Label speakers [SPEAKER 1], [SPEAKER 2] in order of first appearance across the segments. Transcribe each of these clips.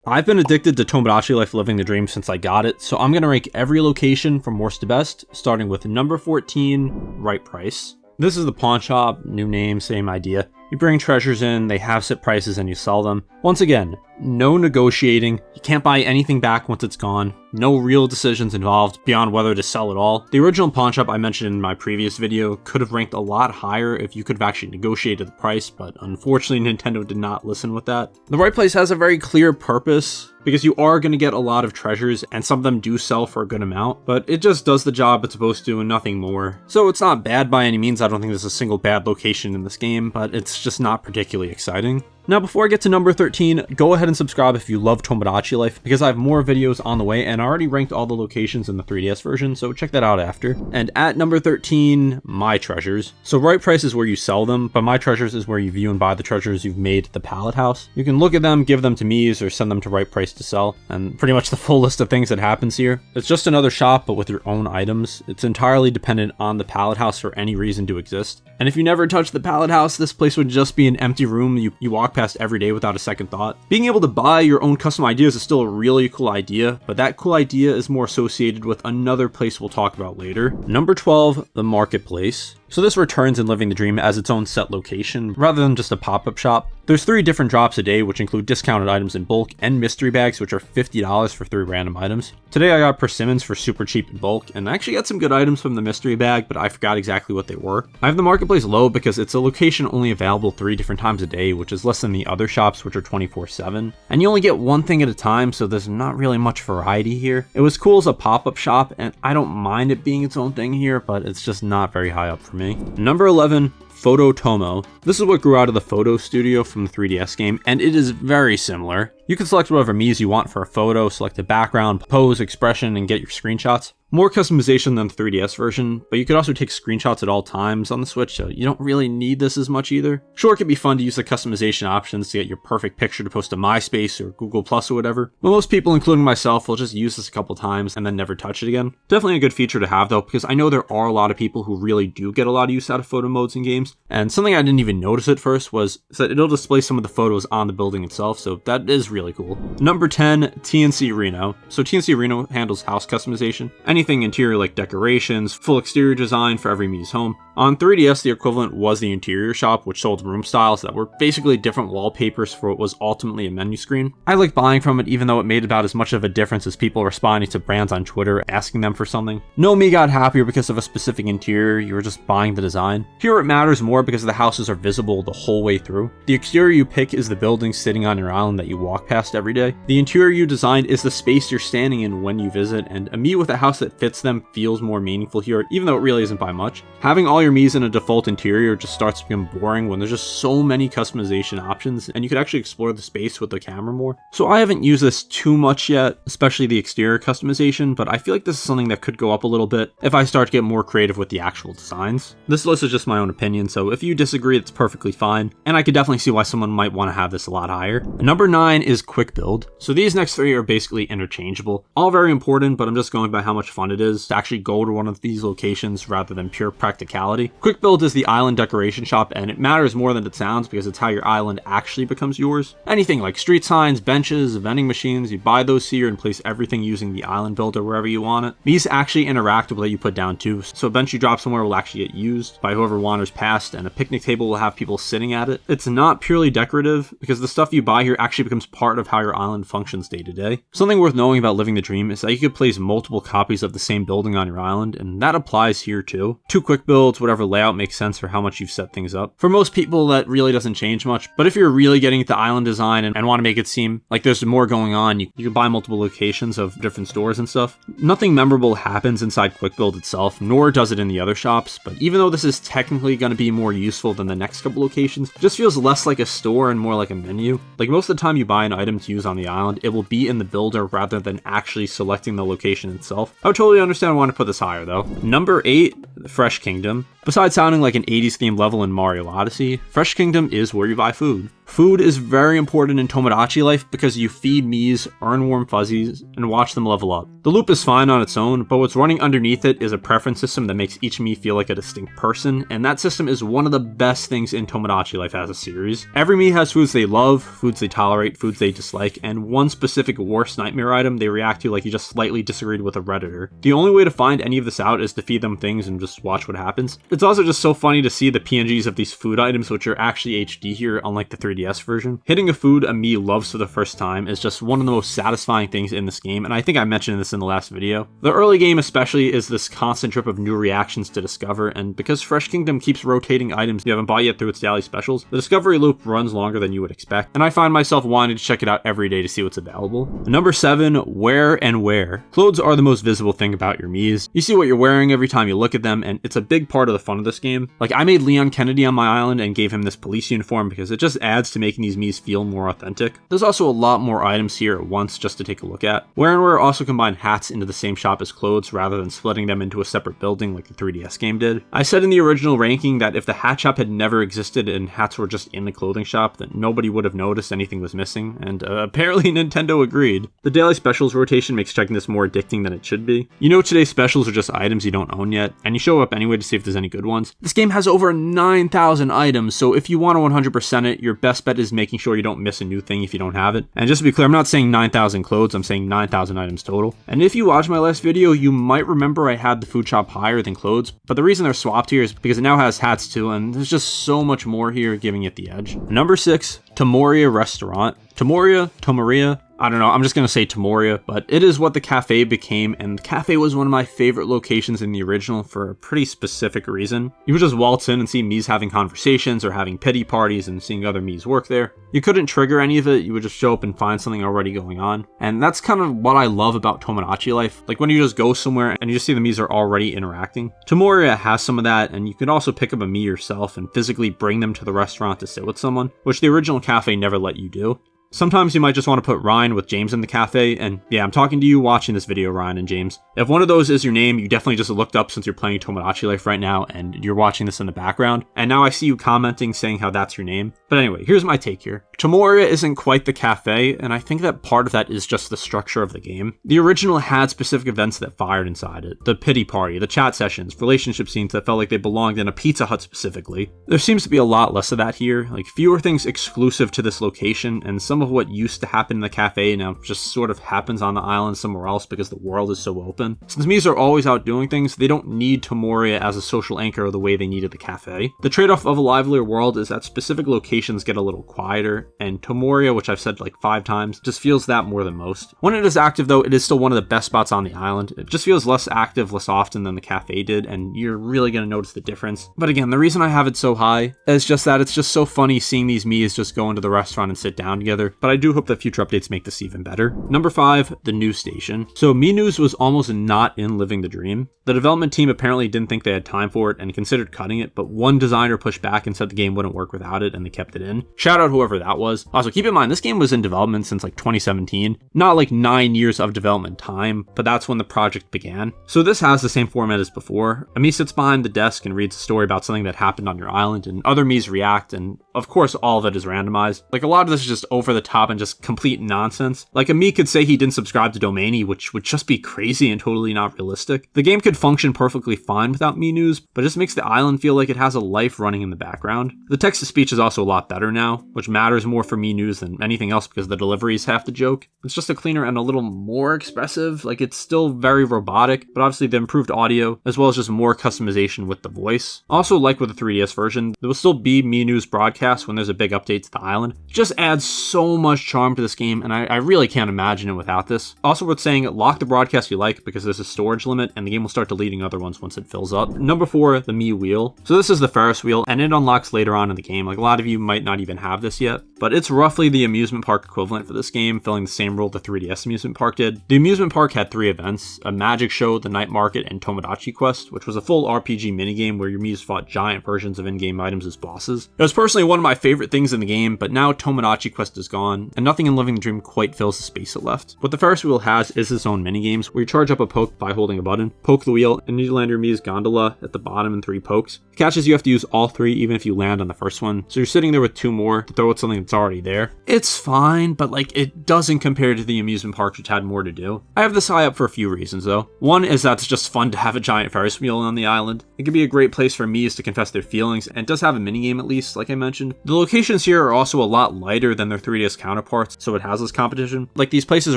[SPEAKER 1] I've been addicted to Tomodachi Life living the dream since I got it, so I'm going to rank every location from worst to best, starting with number 14, right price. This is the pawn shop, new name, same idea. You bring treasures in, they have set prices, and you sell them. Once again, no negotiating, you can't buy anything back once it's gone, no real decisions involved beyond whether to sell at all. The original pawn shop I mentioned in my previous video could have ranked a lot higher if you could have actually negotiated the price, but unfortunately Nintendo did not listen with that. The right place has a very clear purpose, because you are going to get a lot of treasures, and some of them do sell for a good amount, but it just does the job it's supposed to and nothing more. So it's not bad by any means, I don't think there's a single bad location in this game, but it's just not particularly exciting. Now before I get to number 13, go ahead and subscribe if you love Tomodachi Life, because I have more videos on the way and I already ranked all the locations in the 3DS version, so check that out after. And at number 13, My Treasures. So right price is where you sell them, but My Treasures is where you view and buy the treasures you've made at the pallet house. You can look at them, give them to Mii's, or send them to right price to sell, and pretty much the full list of things that happens here. It's just another shop, but with your own items. It's entirely dependent on the pallet house for any reason to exist. And if you never touch the pallet house, this place would just be an empty room you walk past every day without a second thought. Being able to buy your own custom ideas is still a really cool idea, but that cool idea is more associated with another place we'll talk about later. Number 12, the marketplace. So this returns in Living the Dream as its own set location, rather than just a pop-up shop. There's 3 different drops a day, which include discounted items in bulk and mystery bags, which are $50 for 3 random items. Today I got persimmons for super cheap in bulk, and I actually got some good items from the mystery bag, but I forgot exactly what they were. I have the marketplace low because it's a location only available 3 different times a day, which is less than the other shops, which are 24/7. And you only get one thing at a time, so there's not really much variety here. It was cool as a pop-up shop, and I don't mind it being its own thing here, but it's just not very high up for me. Number 11, Foto-Tomo. This is what grew out of the photo studio from the 3DS game, and it is very similar. You can select whatever Mii's you want for a photo, select a background, pose, expression, and get your screenshots. More customization than the 3DS version, but you could also take screenshots at all times on the Switch, so you don't really need this as much either. Sure, it can be fun to use the customization options to get your perfect picture to post to MySpace or Google Plus or whatever, but most people, including myself, will just use this a couple times and then never touch it again. Definitely a good feature to have though, because I know there are a lot of people who really do get a lot of use out of photo modes in games, and something I didn't even notice at first was that it'll display some of the photos on the building itself, so that is really cool. Number 10, TNC Reno. So TNC Reno handles house customization, anything interior like decorations, full exterior design for every Mii's home. On 3DS, the equivalent was the interior shop, which sold room styles that were basically different wallpapers for what was ultimately a menu screen. I liked buying from it even though it made about as much of a difference as people responding to brands on Twitter asking them for something. No Mii got happier because of a specific interior, you were just buying the design. Here it matters more because the houses are visible the whole way through. The exterior you pick is the building sitting on your island that you walk past every day. The interior you designed is the space you're standing in when you visit, and a Mii with a house that fits them feels more meaningful here, even though it really isn't by much. Having all your Mii's in a default interior just starts to become boring when there's just so many customization options, and you could actually explore the space with the camera more. So I haven't used this too much yet, especially the exterior customization, but I feel like this is something that could go up a little bit if I start to get more creative with the actual designs. This list is just my own opinion, so if you disagree, it's perfectly fine, and I could definitely see why someone might want to have this a lot higher. Number 9 is Quik Build. So these next 3 are basically interchangeable. All very important, but I'm just going by how much fun it is to actually go to one of these locations rather than pure practicality. Quik Build is the island decoration shop, and it matters more than it sounds because it's how your island actually becomes yours. Anything like street signs, benches, vending machines, you buy those here and place everything using the island builder wherever you want it. These actually interact with what you put down too, so a bench you drop somewhere will actually get used by whoever wanders past, and a picnic table will have people sitting at it. It's not purely decorative because the stuff you buy here actually becomes part of how your island functions day to day. Something worth knowing about Living the Dream is that you could place multiple copies of the same building on your island, and that applies here too. 2 quick builds, whatever layout makes sense for how much you've set things up. For most people, that really doesn't change much, but if you're really getting at the island design and want to make it seem like there's more going on, you can buy multiple locations of different stores and stuff. Nothing memorable happens inside Quik Build itself, nor does it in the other shops, but even though this is technically going to be more useful than the next couple locations, it just feels less like a store and more like a menu. Like most of the time you buy an item to use on the island, it will be in the builder rather than actually selecting the location itself. I would totally understand why to put this higher though. Number 8, the Fresh Kingdom. Besides sounding like an 80s themed level in Mario Odyssey, Fresh Kingdom is where you buy food. Food is very important in Tomodachi Life because you feed Miis, earn warm fuzzies, and watch them level up. The loop is fine on its own, but what's running underneath it is a preference system that makes each Mii feel like a distinct person, and that system is one of the best things in Tomodachi Life as a series. Every Mii has foods they love, foods they tolerate, foods they dislike, and one specific worst nightmare item they react to like you just slightly disagreed with a Redditor. The only way to find any of this out is to feed them things and just watch what happens. It's also just so funny to see the PNGs of these food items, which are actually HD here, unlike the 3DS version. Hitting a food a Mii loves for the first time is just one of the most satisfying things in this game, and I think I mentioned this in the last video. The early game especially is this constant trip of new reactions to discover, and because Fresh Kingdom keeps rotating items you haven't bought yet through its daily specials, the discovery loop runs longer than you would expect, and I find myself wanting to check it out every day to see what's available. Number 7, wear and wear. Clothes are the most visible thing about your Miis. You see what you're wearing every time you look at them, and it's a big part of the fun of this game. Like, I made Leon Kennedy on my island and gave him this police uniform because it just adds to making these Miis feel more authentic. There's also a lot more items here at once just to take a look at. Wear and wear also combine hats into the same shop as clothes rather than splitting them into a separate building like the 3DS game did. I said in the original ranking that if the hat shop had never existed and hats were just in the clothing shop, then nobody would have noticed anything was missing, and apparently Nintendo agreed. The daily specials rotation makes checking this more addicting than it should be. You know today's specials are just items you don't own yet, and you show up anyway to see if there's any good ones. This game has over 9,000 items, so if you want to 100% it, your best bet is making sure you don't miss a new thing if you don't have it. And just to be clear, I'm not saying 9,000 clothes, I'm saying 9,000 items total. And if you watched my last video, you might remember I had the food shop higher than clothes, but the reason they're swapped here is because it now has hats too, and there's just so much more here giving it the edge. Number 6, Tamoria Restaurant. Tamoria, I don't know, I'm just gonna say Tamoria, but it is what the cafe became, and the cafe was one of my favorite locations in the original for a pretty specific reason. You would just waltz in and see Miis having conversations or having pity parties and seeing other Miis work there. You couldn't trigger any of it, you would just show up and find something already going on. And that's kind of what I love about Tomodachi Life. Like when you just go somewhere and you just see the Miis are already interacting. Tamoria has some of that, and you can also pick up a Mii yourself and physically bring them to the restaurant to sit with someone, which the original cafe never let you do. Sometimes you might just want to put Ryan with James in the cafe, and yeah, I'm talking to you watching this video, Ryan and James. If one of those is your name, you definitely just looked up since you're playing Tomodachi Life right now, and you're watching this in the background, and now I see you commenting saying how that's your name. But anyway, here's my take here. Tamoria isn't quite the cafe, and I think that part of that is just the structure of the game. The original had specific events that fired inside it. The pity party, the chat sessions, relationship scenes that felt like they belonged in a Pizza Hut specifically. There seems to be a lot less of that here, like fewer things exclusive to this location, and some of what used to happen in the cafe now just sort of happens on the island somewhere else because the world is so open. Since Miis are always out doing things, they don't need Tamoria as a social anchor the way they needed the cafe. The trade-off of a livelier world is that specific locations get a little quieter, and Tamoria, which I've said like 5 times, just feels that more than most. When it is active though, it is still one of the best spots on the island. It just feels less active less often than the cafe did, and you're really going to notice the difference. But again, the reason I have it so high is just that it's just so funny seeing these Miis just go into the restaurant and sit down together, but I do hope that future updates make this even better. Number 5, the news station. So Mii News was almost not in Living the Dream. The development team apparently didn't think they had time for it and considered cutting it, but one designer pushed back and said the game wouldn't work without it, and they kept it in. Shout out whoever that was. Also, keep in mind, this game was in development since like 2017. Not like 9 years of development time, but that's when the project began. So this has the same format as before. A Mii sits behind the desk and reads a story about something that happened on your island, and other Miis react, and of course all of it is randomized. Like a lot of this is just over the top and just complete nonsense. Like a Mii could say he didn't subscribe to Domainy, which would just be crazy and totally not realistic. The game could function perfectly fine without Mii News, but it just makes the island feel like it has a life running in the background. The text-to-speech is also a lot better now, which matters more for Mii News than anything else because the delivery is half the joke. It's just a cleaner and a little more expressive. Like it's still very robotic, but obviously the improved audio, as well as just more customization with the voice. Also, like with the 3DS version, there will still be Mii News broadcasts when there's a big update to the island. It just adds so much charm to this game, and I really can't imagine it without this. Also worth saying, lock the broadcast you like because there's a storage limit and the game will start deleting other ones once it fills up. Number 4, the Mii Wheel. So this is the Ferris wheel, and it unlocks later on in the game. Like a lot of you might not even have this yet, but it's roughly the amusement park equivalent for this game, filling the same role the 3DS amusement park did. The amusement park had 3 events: a magic show, the night market, and Tomodachi Quest, which was a full RPG minigame where your Miis fought giant versions of in-game items as bosses. It was personally one of my favorite things in the game, but now Tomodachi Quest is gone gone, and nothing in Living the Dream quite fills the space it left. What the Ferris wheel has is its own minigames, where you charge up a poke by holding a button, poke the wheel, and you land your Mii's gondola at the bottom in 3 pokes. The catch is you have to use all 3 even if you land on the first one, so you're sitting there with 2 more to throw at something that's already there. It's fine, but like, it doesn't compare to the amusement parks which had more to do. I have this high up for a few reasons though. One is that it's just fun to have a giant Ferris wheel on the island. It can be a great place for Mii's to confess their feelings, and it does have a minigame at least, like I mentioned. The locations here are also a lot lighter than their 3DS counterparts, so it has less competition. Like, these places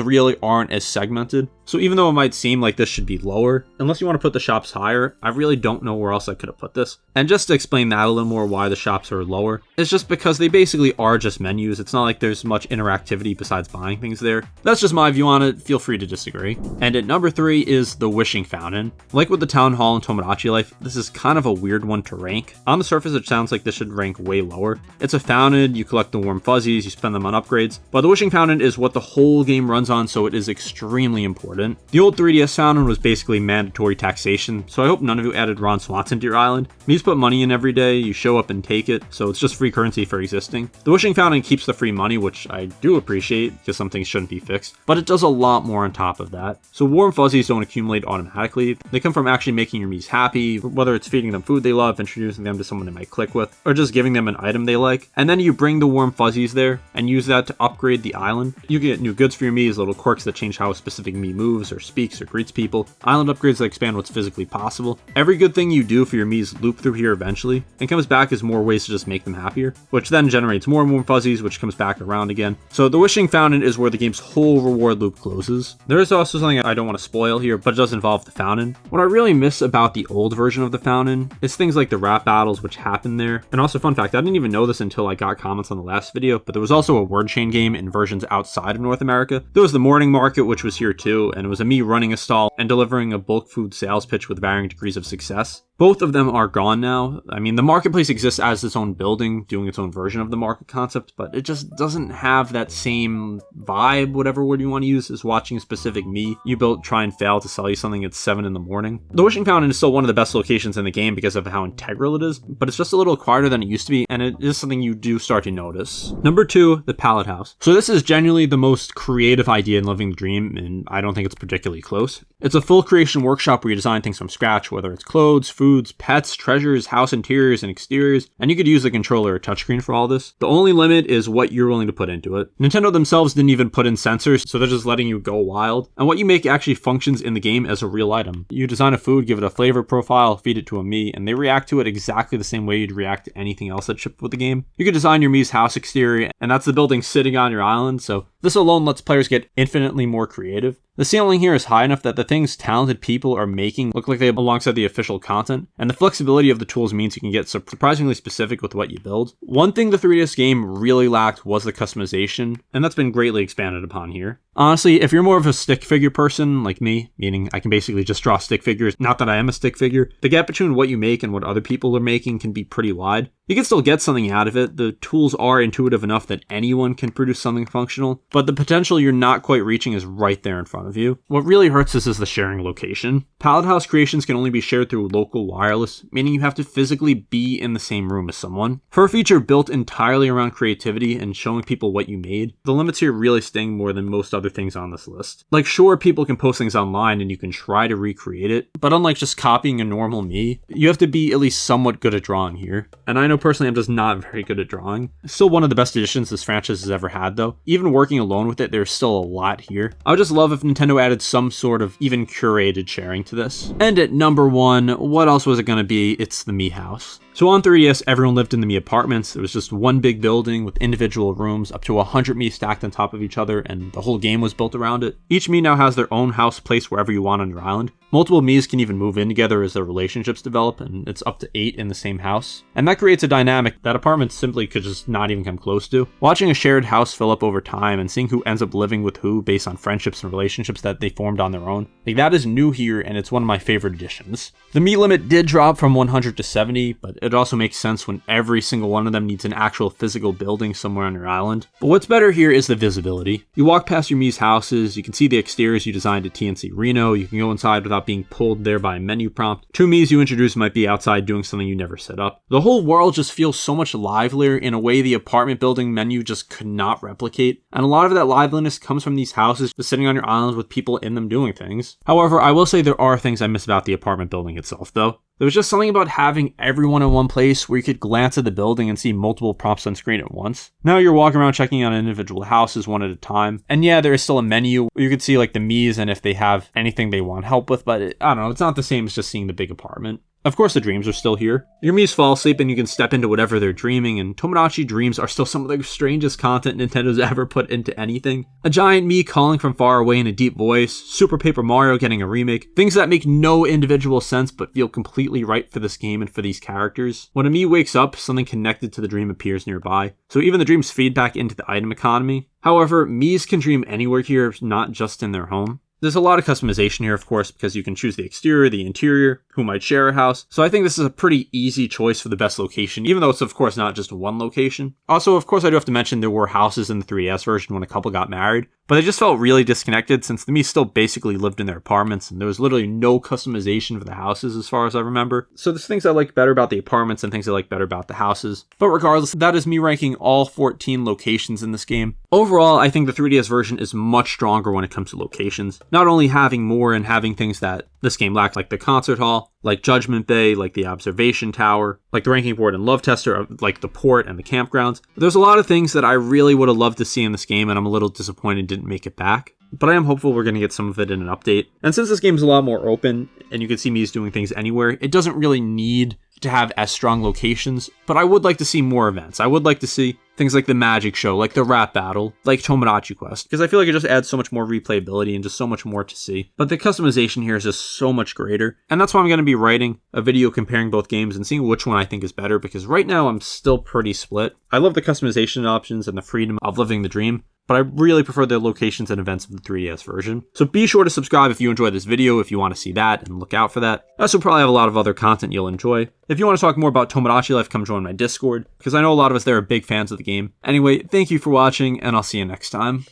[SPEAKER 1] really aren't as segmented, so even though it might seem like this should be lower, unless you want to put the shops higher, I really don't know where else I could have put this. And just to explain that a little more, why the shops are lower, it's just because they basically are just menus. It's not like there's much interactivity besides buying things there. That's just my view on it, feel free to disagree. And at number 3 is the Wishing Fountain. Like with the Town Hall and Tomodachi Life, this is kind of a weird one to rank. On the surface it sounds like this should rank way lower. It's a fountain, you collect the warm fuzzies, you spend them on upgrades, but the Wishing Fountain is what the whole game runs on, so it is extremely important. The old 3DS fountain was basically mandatory taxation, so I hope none of you added Ron Swanson to your island. Mii's put money in every day, you show up and take it, so it's just free currency for existing. The Wishing Fountain keeps the free money, which I do appreciate, because some things shouldn't be fixed, but it does a lot more on top of that. So warm fuzzies don't accumulate automatically. They come from actually making your Mii's happy, whether it's feeding them food they love, introducing them to someone they might click with, or just giving them an item they like. And then you bring the warm fuzzies there and use that to upgrade the island. You get new goods for your Mii's, little quirks that change how a specific Mii moves or speaks or greets people, island upgrades that expand what's physically possible. Every good thing you do for your Mii's loop through here eventually, and comes back as more ways to just make them happier, which then generates more warm fuzzies, which comes back around again. So the Wishing Fountain is where the game's whole reward loop closes. There is also something I don't want to spoil here, but it does involve the fountain. What I really miss about the old version of the fountain is things like the rap battles which happen there. And also, fun fact, I didn't even know this until I got comments on the last video, but there was also a word chain game in versions outside of North America. There was the morning market, which was here too, and it was a Mii running a stall and delivering a bulk food sales pitch with varying degrees of success. Both of them are gone now. I mean, the marketplace exists as its own building, doing its own version of the market concept, but it just doesn't have that same vibe, whatever word you want to use, as watching a specific Mii you built try and fail to sell you something at 7 in the morning. The Wishing Fountain is still one of the best locations in the game because of how integral it is, but it's just a little quieter than it used to be, and it is something you do start to notice. Number 2, the Pallet House. So this is genuinely the most creative idea in Living the Dream, and I don't think it's particularly close. It's a full creation workshop where you design things from scratch, whether it's clothes, foods, pets, treasures, house interiors, and exteriors, and you could use a controller or touchscreen for all this. The only limit is what you're willing to put into it. Nintendo themselves didn't even put in sensors, so they're just letting you go wild. And what you make actually functions in the game as a real item. You design a food, give it a flavor profile, feed it to a Mii, and they react to it exactly the same way you'd react to anything else that's shipped with the game. You could design your Mii's house exterior, and that's the building sitting on your island, so this alone lets players get infinitely more creative. The ceiling here is high enough that the things talented people are making look like they belong alongside the official content, and the flexibility of the tools means you can get surprisingly specific with what you build. One thing the 3DS game really lacked was the customization, and that's been greatly expanded upon here. Honestly, if you're more of a stick figure person like me, meaning I can basically just draw stick figures, not that I am a stick figure, the gap between what you make and what other people are making can be pretty wide. You can still get something out of it, the tools are intuitive enough that anyone can produce something functional, but the potential you're not quite reaching is right there in front of you. What really hurts this is the sharing location. Pallet House creations can only be shared through local wireless, meaning you have to physically be in the same room as someone. For a feature built entirely around creativity and showing people what you made, the limits here really sting more than most other things on this list. Like, sure, people can post things online and you can try to recreate it, but unlike just copying a normal Mii, you have to be at least somewhat good at drawing here. And I know personally I'm just not very good at drawing. It's still one of the best additions this franchise has ever had though. Even working alone with it, there's still a lot here. I would just love if Nintendo added some sort of even curated sharing to this. And at number 1, what else was it going to be? It's the Mii House. So on 3DS, everyone lived in the Mii apartments. There was just one big building with individual rooms, up to 100 Mii stacked on top of each other, and the whole game was built around it. Each Mii now has their own house placed wherever you want on your island. Multiple Mii's can even move in together as their relationships develop, and it's up to 8 in the same house. And that creates a dynamic that apartments simply could just not even come close to. Watching a shared house fill up over time and seeing who ends up living with who based on friendships and relationships that they formed on their own, like, that is new here, and it's one of my favorite additions. The Mii limit did drop from 100 to 70, but it also makes sense when every single one of them needs an actual physical building somewhere on your island. But what's better here is the visibility. You walk past your Mii's houses, you can see the exteriors you designed at TNC Reno, you can go inside without without being pulled there by a menu prompt. 2 Miis you introduce might be outside doing something you never set up. The whole world just feels so much livelier in a way the apartment building menu just could not replicate. And a lot of that liveliness comes from these houses just sitting on your island with people in them doing things. However, I will say there are things I miss about the apartment building itself though. There was just something about having everyone in one place where you could glance at the building and see multiple prompts on screen at once. Now you're walking around checking on individual houses one at a time. And yeah, there is still a menu where you could see like the Miis and if they have anything they want help with, but I don't know, it's not the same as just seeing the big apartment. Of course, the dreams are still here. Your Miis fall asleep and you can step into whatever they're dreaming, and Tomodachi dreams are still some of the strangest content Nintendo's ever put into anything. A giant Mii calling from far away in a deep voice, Super Paper Mario getting a remake, things that make no individual sense but feel completely right for this game and for these characters. When a Mii wakes up, something connected to the dream appears nearby, so even the dreams feed back into the item economy. However, Miis can dream anywhere here, not just in their home. There's a lot of customization here, of course, because you can choose the exterior, the interior, who might share a house. So I think this is a pretty easy choice for the best location, even though it's of course not just one location. Also, of course, I do have to mention there were houses in the 3DS version when a couple got married, but they just felt really disconnected since the Mii still basically lived in their apartments and there was literally no customization for the houses as far as I remember. So there's things I like better about the apartments and things I like better about the houses. But regardless, that is me ranking all 14 locations in this game. Overall, I think the 3DS version is much stronger when it comes to locations. Not only having more and having things that this game lacked, like the concert hall, like Judgment Bay, like the observation tower, like the ranking board and love tester, like the port and the campgrounds. There's a lot of things that I really would have loved to see in this game, and I'm a little disappointed didn't make it back. But I am hopeful we're going to get some of it in an update. And since this game is a lot more open, and you can see Mii's doing things anywhere, it doesn't really need to have as strong locations, but I would like to see more events. I would like to see things like the magic show, like the rap battle, like Tomodachi Quest, because I feel like it just adds so much more replayability and just so much more to see. But the customization here is just so much greater, and that's why I'm going to be writing a video comparing both games and seeing which one I think is better, because right now I'm still pretty split. I love the customization options and the freedom of living the dream, but I really prefer the locations and events of the 3DS version. So be sure to subscribe if you enjoyed this video, if you want to see that, and look out for that. I also probably have a lot of other content you'll enjoy. If you want to talk more about Tomodachi Life, come join my Discord, because I know a lot of us there are big fans of the game. Anyway, thank you for watching, and I'll see you next time.